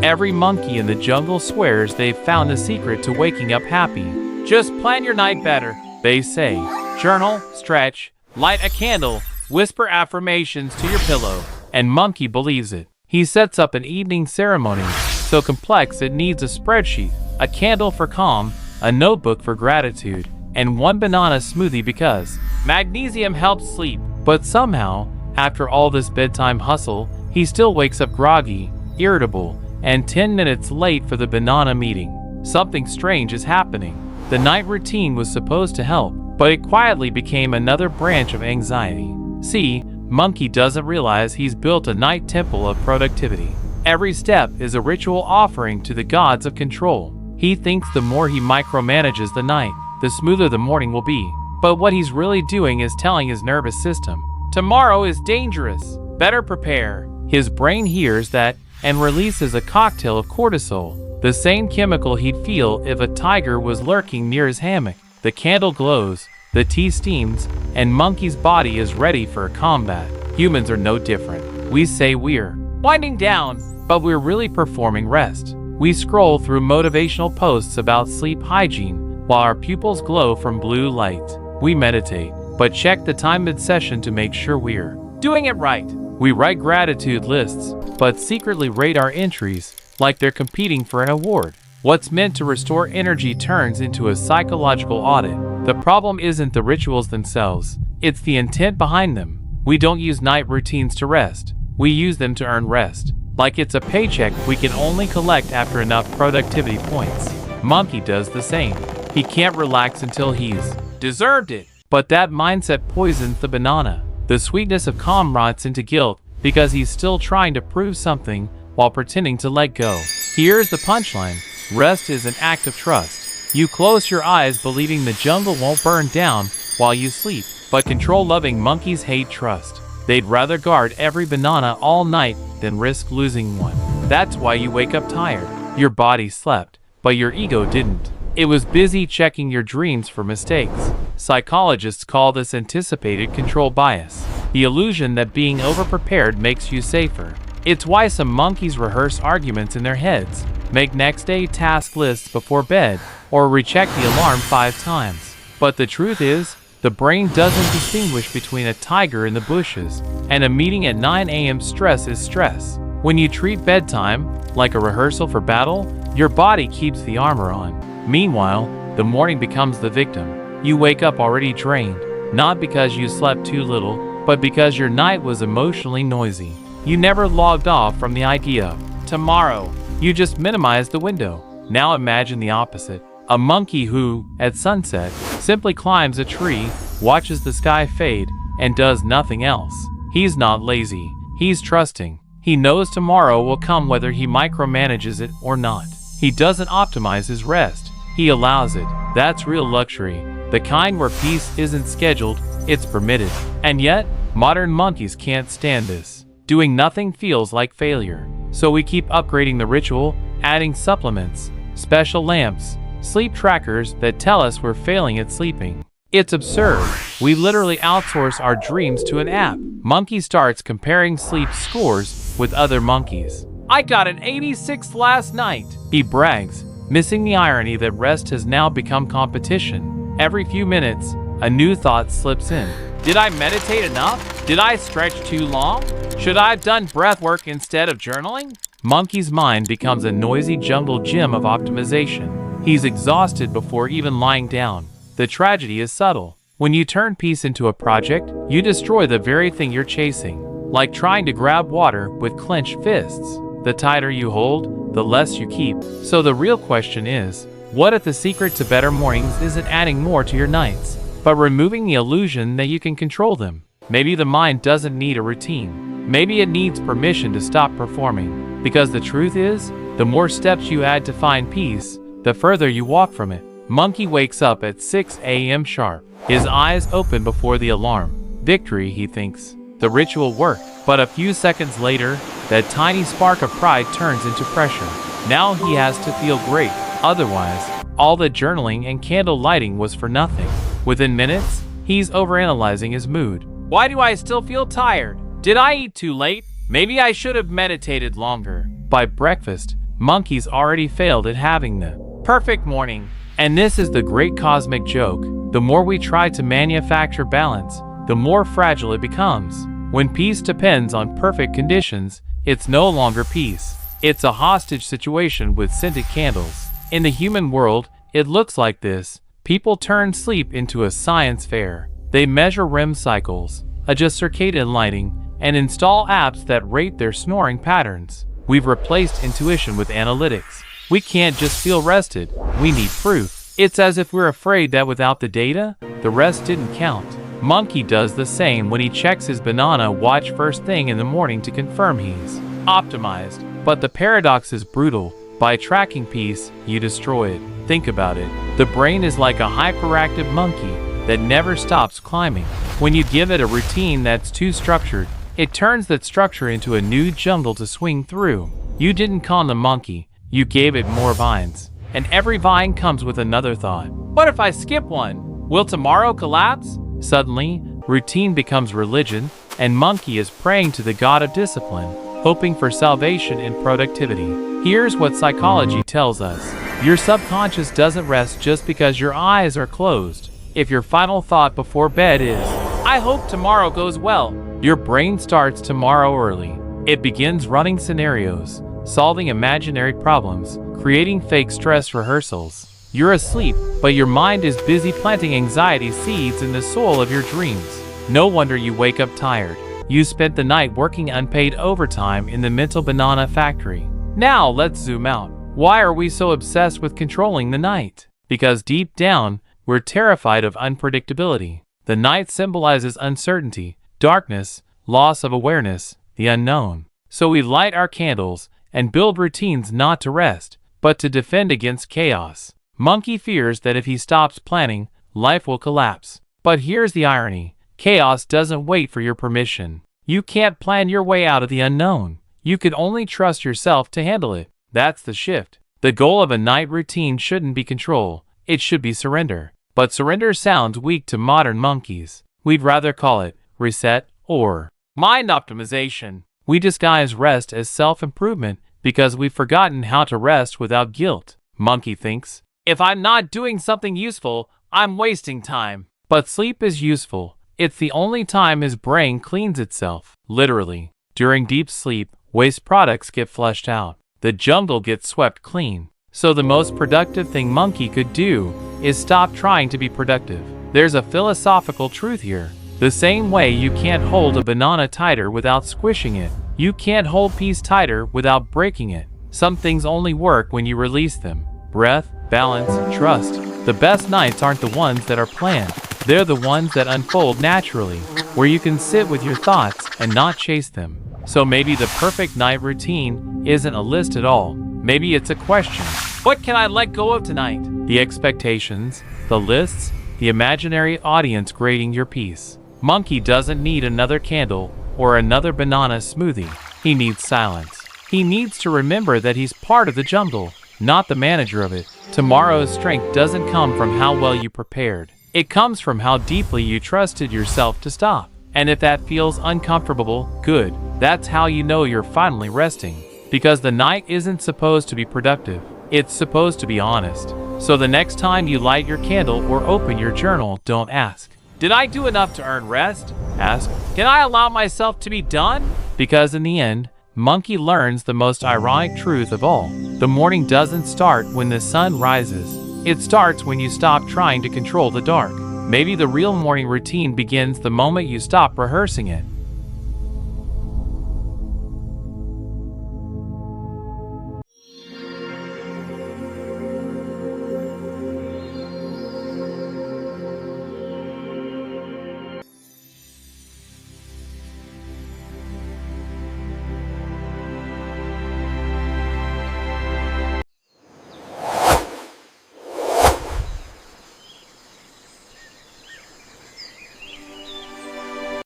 Every monkey in the jungle swears they've found the secret to waking up happy. Just plan your night better, they say. Journal, stretch, light a candle, whisper affirmations to your pillow, and monkey believes it. He sets up an evening ceremony, so complex it needs a spreadsheet, a candle for calm, a notebook for gratitude, and one banana smoothie because magnesium helps sleep. But somehow, after all this bedtime hustle, he still wakes up groggy, irritable, and 10 minutes late for the banana meeting. Something strange is happening. The night routine was supposed to help, but it quietly became another branch of anxiety. See, Monkey doesn't realize he's built a night temple of productivity. Every step is a ritual offering to the gods of control. He thinks the more he micromanages the night, the smoother the morning will be. But what he's really doing is telling his nervous system, tomorrow is dangerous, better prepare. His brain hears that and releases a cocktail of cortisol, the same chemical he'd feel if a tiger was lurking near his hammock. The candle glows, the tea steams, and Monkey's body is ready for a combat. Humans are no different. We say we're winding down, but we're really performing rest. We scroll through motivational posts about sleep hygiene while our pupils glow from blue light. We meditate, but check the time mid-session to make sure we're doing it right. We write gratitude lists, but secretly rate our entries like they're competing for an award. What's meant to restore energy turns into a psychological audit. The problem isn't the rituals themselves, it's the intent behind them. We don't use night routines to rest, we use them to earn rest. Like it's a paycheck we can only collect after enough productivity points. Monkey does the same. He can't relax until he's deserved it. But that mindset poisons the banana. The sweetness of calm rots into guilt because he's still trying to prove something while pretending to let go. Here's the punchline. Rest is an act of trust. You close your eyes believing the jungle won't burn down while you sleep. But control-loving monkeys hate trust. They'd rather guard every banana all night than risk losing one. That's why you wake up tired. Your body slept, but your ego didn't. It was busy checking your dreams for mistakes. Psychologists call this anticipated control bias, the illusion that being overprepared makes you safer. It's why some monkeys rehearse arguments in their heads, make next day task lists before bed, or recheck the alarm 5 times. But the truth is, the brain doesn't distinguish between a tiger in the bushes and a meeting at 9 a.m. Stress is stress. When you treat bedtime like a rehearsal for battle, your body keeps the armor on. Meanwhile, the morning becomes the victim. You wake up already drained, not because you slept too little, but because your night was emotionally noisy. You never logged off from the idea of tomorrow. You just minimized the window. Now imagine the opposite. A monkey who, at sunset, simply climbs a tree, watches the sky fade, and does nothing else. He's not lazy. He's trusting. He knows tomorrow will come whether he micromanages it or not. He doesn't optimize his rest. He allows it. That's real luxury. The kind where peace isn't scheduled, it's permitted. And yet, modern monkeys can't stand this. Doing nothing feels like failure. So we keep upgrading the ritual, adding supplements, special lamps, sleep trackers that tell us we're failing at sleeping. It's absurd. We literally outsource our dreams to an app. Monkey starts comparing sleep scores with other monkeys. I got an 86 last night, he brags, missing the irony that rest has now become competition. Every few minutes, a new thought slips in. Did I meditate enough? Did I stretch too long? Should I have done breath work instead of journaling? Monkey's mind becomes a noisy jungle gym of optimization. He's exhausted before even lying down. The tragedy is subtle. When you turn peace into a project, you destroy the very thing you're chasing. Like trying to grab water with clenched fists. The tighter you hold, the less you keep. So the real question is, what if the secret to better mornings isn't adding more to your nights, but removing the illusion that you can control them? Maybe the mind doesn't need a routine. Maybe it needs permission to stop performing. Because the truth is, the more steps you add to find peace, the further you walk from it. Monkey wakes up at 6 a.m. sharp. His eyes open before the alarm. Victory, he thinks. The ritual worked. But a few seconds later, that tiny spark of pride turns into pressure. Now he has to feel great. Otherwise, all the journaling and candle lighting was for nothing. Within minutes, he's overanalyzing his mood. Why do I still feel tired? Did I eat too late? Maybe I should have meditated longer. By breakfast, Monkeys already failed at having the perfect morning. And this is the great cosmic joke. The more we try to manufacture balance, the more fragile it becomes. When peace depends on perfect conditions, it's no longer peace. It's a hostage situation with scented candles. In the human world, it looks like this. People turn sleep into a science fair. They measure REM cycles, adjust circadian lighting, and install apps that rate their snoring patterns. We've replaced intuition with analytics. We can't just feel rested, we need proof. It's as if we're afraid that without the data, the rest didn't count. Monkey does the same when he checks his banana watch first thing in the morning to confirm he's optimized. But the paradox is brutal. By tracking peace, you destroy it. Think about it. The brain is like a hyperactive monkey that never stops climbing. When you give it a routine that's too structured, it turns that structure into a new jungle to swing through. You didn't con the monkey, you gave it more vines. And every vine comes with another thought. What if I skip one? Will tomorrow collapse? Suddenly, routine becomes religion, and monkey is praying to the god of discipline, hoping for salvation in productivity. Here's what psychology tells us. Your subconscious doesn't rest just because your eyes are closed. If your final thought before bed is, I hope tomorrow goes well, your brain starts tomorrow early. It begins running scenarios, solving imaginary problems, creating fake stress rehearsals. You're asleep, but your mind is busy planting anxiety seeds in the soil of your dreams. No wonder you wake up tired. You spent the night working unpaid overtime in the mental banana factory. Now let's zoom out. Why are we so obsessed with controlling the night? Because deep down, we're terrified of unpredictability. The night symbolizes uncertainty, darkness, loss of awareness, the unknown. So we light our candles and build routines not to rest, but to defend against chaos. Monkey fears that if he stops planning, life will collapse. But here's the irony. Chaos doesn't wait for your permission. You can't plan your way out of the unknown. You can only trust yourself to handle it. That's the shift. The goal of a night routine shouldn't be control. It should be surrender. But surrender sounds weak to modern monkeys. We'd rather call it reset or mind optimization. We disguise rest as self-improvement because we've forgotten how to rest without guilt. Monkey thinks, if I'm not doing something useful, I'm wasting time. But sleep is useful. It's the only time his brain cleans itself. Literally. During deep sleep, waste products get flushed out. The jungle gets swept clean. So the most productive thing monkey could do is stop trying to be productive. There's a philosophical truth here. The same way you can't hold a banana tighter without squishing it, you can't hold peace tighter without breaking it. Some things only work when you release them. Breath, balance, trust. The best nights aren't the ones that are planned. They're the ones that unfold naturally, where you can sit with your thoughts and not chase them. So maybe the perfect night routine isn't a list at all. Maybe it's a question. What can I let go of tonight? The expectations, the lists, the imaginary audience grading your peace. Monkey doesn't need another candle or another banana smoothie. He needs silence. He needs to remember that he's part of the jungle, not the manager of it. Tomorrow's strength doesn't come from how well you prepared. It comes from how deeply you trusted yourself to stop. And if that feels uncomfortable, good. That's how you know you're finally resting. Because the night isn't supposed to be productive. It's supposed to be honest. So the next time you light your candle or open your journal, don't ask, did I do enough to earn rest? Ask, can I allow myself to be done? Because in the end, monkey learns the most ironic truth of all. The morning doesn't start when the sun rises. It starts when you stop trying to control the dark. Maybe the real morning routine begins the moment you stop rehearsing it.